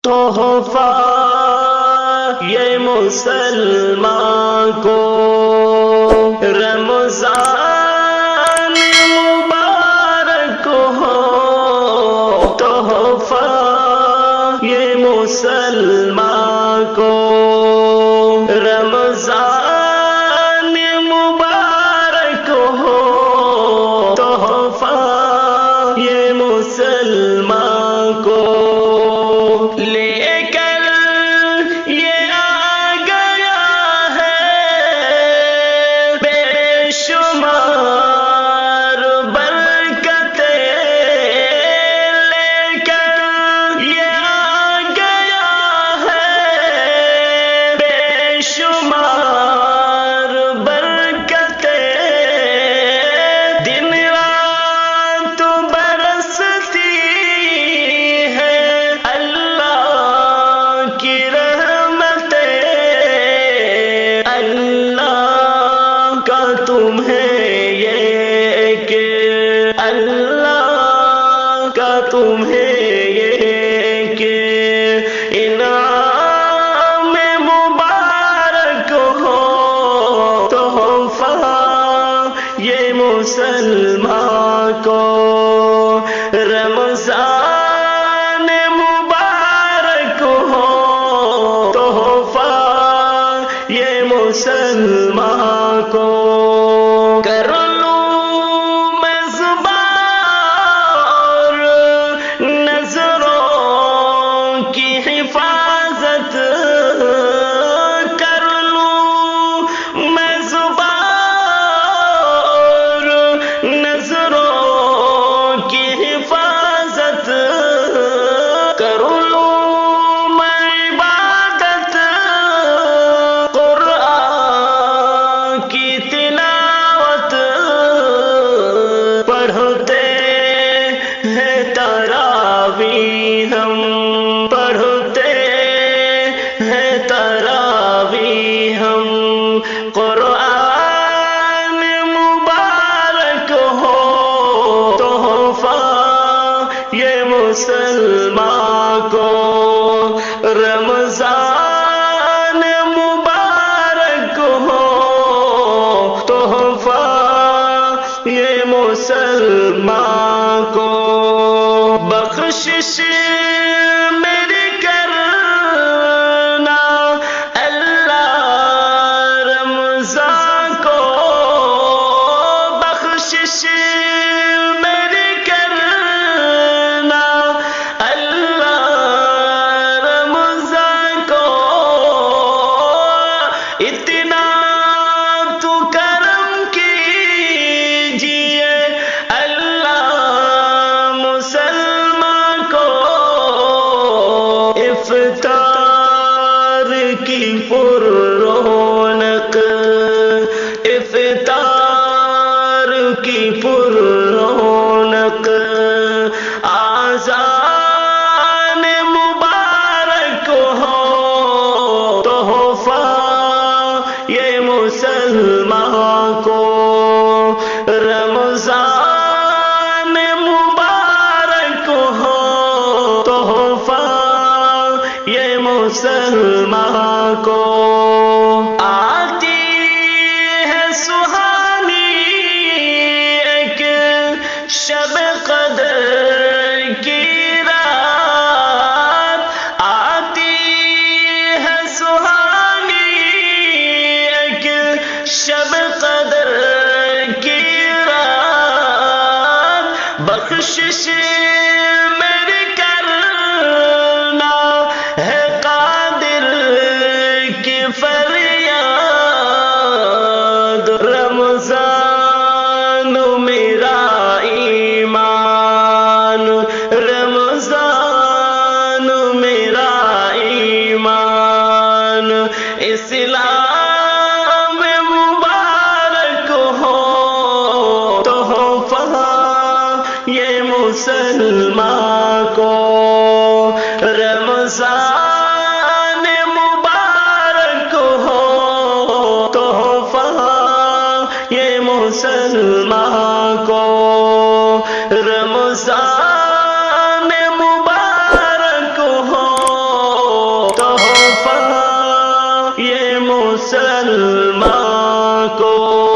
تحفہ یہ مسلمان کو رمضان مبارک ہو، تحفہ یہ مسلمان کو رمضان مبارک ہو، تحفہ یہ مسلمان کو لے کر یہ آ گیا ہے بے شمار برکتیں، لے کر یہ آ گیا ہے بے شمار برکتیں، دن رات برستی ہے اللہ کی رحمتیں، اللہ کا تمہیں یہ کہ اللہ کا تمہیں یہ کہ انعام مبارک ہو، تحفہ یہ مسلمان کو رمضان مبارک ہو، تحفہ یہ مسلمان کو کر لوں میں زبان نظروں کی حفاظت، کر لوں میں زبان نظروں کی حفاظت، کر لوں میں عبادت قرآن کی تلاوت، پڑھتے ہیں تراویح ہم، پڑھتے ہیں تراویح ہم، قرآن مبارک ہو، تحفہ یہ مسلمان کو رمضان مبارک ہو، تحفہ یہ مسلمان کو بخشش میری کرنا اللہ رمضان کو، بخشش میری کرنا اللہ رمضان کو، اتنا تو کرم کیجیے اللہ مسلمان کو، افطار کی پر رونق، افطار کی پر رونق، آذان مبارک ہو، تحفہ یہ مسلمان کو رمضان مبارک ہو، تحفہ یہ مسلمان کو آتی ہے سہانی ایک شب قدر کی رات، آتی ہے سہانی ایک شب قدر کی رات، بخشش میری کرنا ہے قادر کی فریاد، رمضان میرا ایمان، رمضان میرا ایمان، اسلام مبارک ہو، تحفہ یہ مسلمان کو رمضان مبارک ہو، تحفہ یہ مسلمان کو رمضان مبارک ہو، مسلمان کو